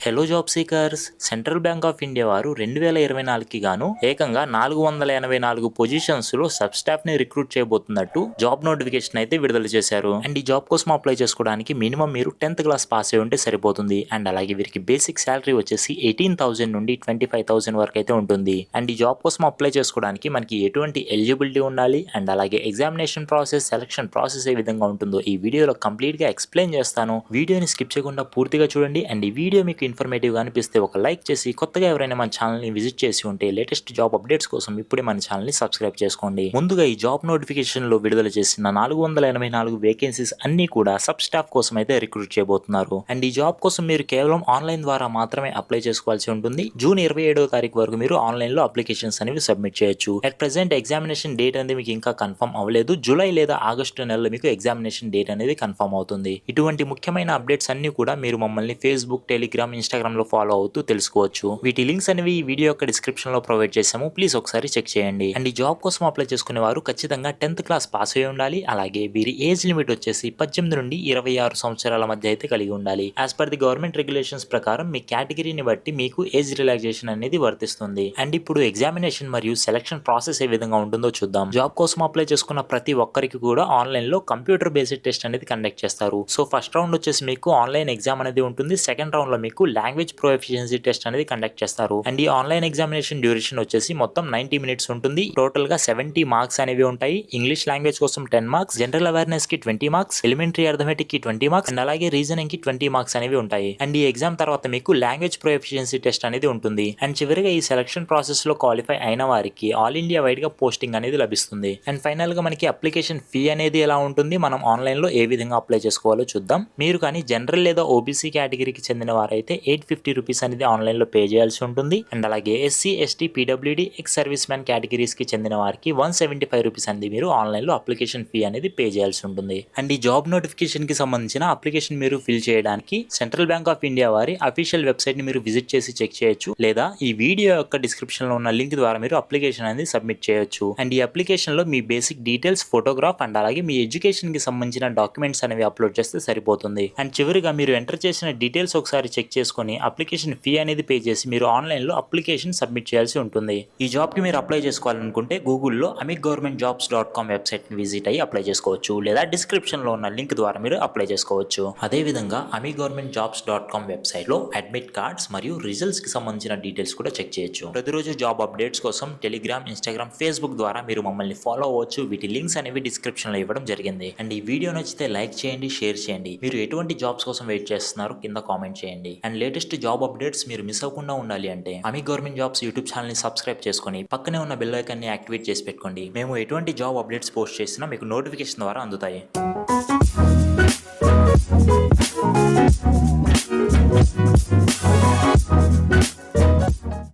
Hello job seekers, central bank of India వారు 2024కి గాను ఏకంగా 484 పొజిషన్స్ లో సబ్ స్టాఫ్ ని రిక్రూట్ చేయబోతున్నట్టు జాబ్ నోటిఫికేషన్ అయితే విడుదల చేశారు. అండ్ ఈ జాబ్ కోసం అప్లై చేసుకోవడానికి మినిమం మీరు 10th క్లాస్ పాస్ అయి ఉంటే సరిపోతుంది. అండ్ అలాగే వీరికి బేసిక్ శాలరీ వచ్చేసి 18,000 నుండి 25,000 వరకు అయితే ఉంటుంది. అండ్ ఈ జాబ్ కోసం అప్లై చేసుకోవడానికి మనకి ఎటువంటి ఎలిజిబిలిటీ ఉండాలి అండ్ అలాగే ఎగ్జామినేషన్ ప్రాసెస్, సెలక్షన్ ప్రాసెస్ ఏ విధంగా ఉంటుందో ఈ వీడియోలో కంప్లీట్ గా ఎక్స్ప్లెయిన్ చేస్తాను. వీడియోని స్కిప్ చేయకుండా పూర్తిగా చూడండి. అండ్ ఈ వీడియో మీకు ఇన్ఫర్మేటివ్ గా అనిపిస్తే ఒక లైక్ చేసి, కొత్తగా ఎవరైనా మన ఛానల్ ని విజిట్ చేసి ఉంటే లేటెస్ట్ జాబ్ అప్డేట్స్ కోసం ఇప్పుడే మన ఛానల్ ని సబ్స్క్రైబ్ చేసుకోండి. ముందుగా ఈ జాబ్ నోటిఫికేషన్ లో విడుదల చేసిన 484 వేకెన్సీస్ అన్ని కూడా సబ్ స్టాఫ్ కోసం అయితే రిక్రూట్ చేయబోతున్నారు. అండ్ ఈ జాబ్ కోసం మీరు కేవలం ఆన్లైన్ ద్వారా మాత్రమే అప్లై చేసుకోవాల్సి ఉంటుంది. జూన్ 27వ తారీఖు వరకు మీరు ఆన్లైన్ లో అప్లికేషన్స్ అనేవి సబ్మిట్ చేయొచ్చు. అట్ ప్రెసెంట్ ఎగ్జామినేషన్ డేట్ అనేది మీకు ఇంకా కన్ఫర్మ్ అవ్వలేదు. జూలై లేదా ఆగస్టు నెలలో మీకు ఎగ్జామినేషన్ డేట్ అనేది కన్ఫర్మ్ అవుతుంది. ఇటువంటి ముఖ్యమైన అప్డేట్స్ అన్ని కూడా మీరు మమ్మల్ని ఫేస్బుక్, టెలిగ్రామ్, ఇన్స్టాగ్రామ్ లో ఫాలో అవుతూ తెలుసుకోవచ్చు. వీటి లింక్స్ అనేవి ఈ వీడియో యొక్క డిస్క్రిప్షన్ లో ప్రొవైడ్ చేసాము. ప్లీజ్ ఒకసారి చెక్ చేయండి. అండ్ ఈ జాబ్ కోసం అప్లై చేసుకునే వారు ఖచ్చితంగా 10th క్లాస్ పాస్ అయి ఉండాలి. అలాగే వీరి ఏజ్ లిమిట్ వచ్చేసి 18 నుండి 26 సంవత్సరాల మధ్య అయితే కలిగి ఉండాలి. As per the government regulations ప్రకారం మీ కేటగిరీని బట్టి మీకు ఏజ్ రిలాక్సేషన్ అనేది వర్తిస్తుంది. అండ్ ఇప్పుడు ఎగ్జామినేషన్ మరియు సెలక్షన్ ప్రాసెస్ ఏ విధంగా ఉంటుందో చూద్దాం. జాబ్ కోసం అప్లై చేసుకున్న ప్రతి ఒక్కరికి కూడా ఆన్లైన్ లో కంప్యూటర్ బేస్డ్ టెస్ట్ అనేది కండక్ట్ చేస్తారు. సో ఫస్ట్ రౌండ్ వచ్చేసి మీకు ఆన్లైన్ ఎగ్జామ్ అనేది ఉంటుంది. సెకండ్ రౌండ్ లో మీకు లాంగ్వేజ్ ప్రొఫిషియన్సీ టెస్ట్ అనేది కండక్ట్ చేస్తారు. అండ్ ఈ ఆన్లైన్ ఎగ్జామినేషన్ డ్యూరేషన్ వచ్చేసి మొత్తం 90 మినిట్స్ ఉంటుంది. టోటల్ గా 70 మార్క్స్ అనేవి ఉంటాయి. ఇంగ్లీష్ లాంగ్వేజ్ కోసం 10 మార్క్స్, జనరల్ అవేర్నెస్ కి 20 మార్క్స్, ఎలిమెంటరీ అర్థమెటిక్ కి 20 మార్క్స్ అండ్ అలాగే రీజనింగ్ కి 20 మార్క్స్ అనేవి ఉంటాయి. అండ్ ఈ ఎగ్జామ్ తర్వాత మీకు లాంగ్వేజ్ ప్రొఫిషియన్సీ టెస్ట్ అనేది ఉంటుంది. అండ్ చివరిగా ఈ సెలక్షన్ ప్రాసెస్ లో క్వాలిఫై అయిన వారికి ఆల్ ఇండియా వైడ్ గా పోస్టింగ్ అనేది లభిస్తుంది. అండ్ ఫైనల్ గా మనకి అప్లికేషన్ ఫీ అనేది ఎలా ఉంటుంది, మనం ఆన్లైన్ లో ఏ విధంగా అప్లై చేసుకోవాలో చూద్దాం. మీరు కానీ జనరల్ లేదా ఓబీసీ కేటగిరీకి చెందిన వారైతే 850 రూపీస్ అనేది ఆన్లైన్ లో పే చేయాల్సి ఉంటుంది. అండ్ అలాగే SC, ST, PWD, ex service man categories కి చెందిన వారికి 175 రూపీస్ అనేది మీరు ఆన్లైన్ లో అప్లికేషన్ ఫీ అనేది పే చేయాల్సి ఉంటుంది. అండ్ ఈ జాబ్ నోటిఫికేషన్ కి సంబంధించిన అప్లికేషన్ మీరు ఫిల్ చేయడానికి సెంట్రల్ బ్యాంక్ ఆఫ్ ఇండియా వారి అఫీషియల్ వెబ్సైట్ ని మీరు విజిట్ చేసి చెక్ చేయొచ్చు. లేదా ఈ వీడియో యొక్క డిస్క్రిప్షన్ లో ఉన్న లింక్ ద్వారా మీరు అప్లికేషన్ అనేది సబ్మిట్ చేయొచ్చు. అండ్ ఈ అప్లికేషన్ లో మీ బేసిక్ డీటెయిల్స్, ఫోటోగ్రాఫ్ అండ్ అలాగే మీ ఎడ్యుకేషన్ కి సంబంధించిన డాక్యుమెంట్స్ అనేవి అప్లోడ్ చేస్తే సరిపోతుంది. అండ్ చివరిగా మీరు ఎంటర్ చేసిన డీటెయిల్స్ ఒకసారి చెక్ చేసుకుని అప్లికేషన్ ఫీ అనేది పే చేసి మీరు ఆన్లైన్ లో అప్లికేషన్ సబ్మిట్ చేయాల్సి ఉంటుంది. ఈ జాబ్ కి మీరు అప్లై చేసుకోవాలనుకుంటే గూగుల్లో amicgovernmentjobs.com వెబ్సైట్ ని విజిట్ అయ్యి అప్లై చేసుకోవచ్చు. లేదా డిస్క్రిప్షన్ లో ఉన్న లింక్ ద్వారా మీరు అప్లై చేసుకోవచ్చు. అదే విధంగా amicgovernmentjobs.com వెబ్సైట్ లో అడ్మిట్ కార్డ్స్ మరియు రిజల్ట్స్ కి సంబంధించిన డీటెయిల్స్ కూడా చెక్ చేయొచ్చు. ప్రతిరోజు జాబ్ అప్డేట్స్ కోసం టెలిగ్రామ్, ఇన్స్టాగ్రామ్, ఫేస్బుక్ ద్వారా మీరు మమ్మల్ని ఫాలో అవ్వచ్చు. వీటి లింక్స్ అనేవి డిస్క్రిప్షన్ లో ఇవ్వడం జరిగింది. అండ్ ఈ వీడియో నచ్చితే లైక్ చేయండి, షేర్ చేయండి. మీరు ఎటువంటి జాబ్స్ కోసం వెయిట్ చేస్తున్నారు కింద కామెంట్ చేయండి. అండ్ లేటెస్ట్ జాబ్ అప్డేట్స్ మీరు మిస్ అవ్వకుండా ఉండాలి అంటే అమి గవర్నమెంట్ జాబ్స్ యూట్యూబ్ ఛానల్ ని సబ్స్క్రైబ్ చేసుకొని పక్కనే ఉన్న బెల్ ఐకాన్ ని యాక్టివేట్ చేసి పెట్టుకోండి. మేము ఎటువంటి జాబ్ అప్డేట్స్ పోస్ట్ చేసినా మీకు నోటిఫికేషన్ ద్వారా అందుతాయి.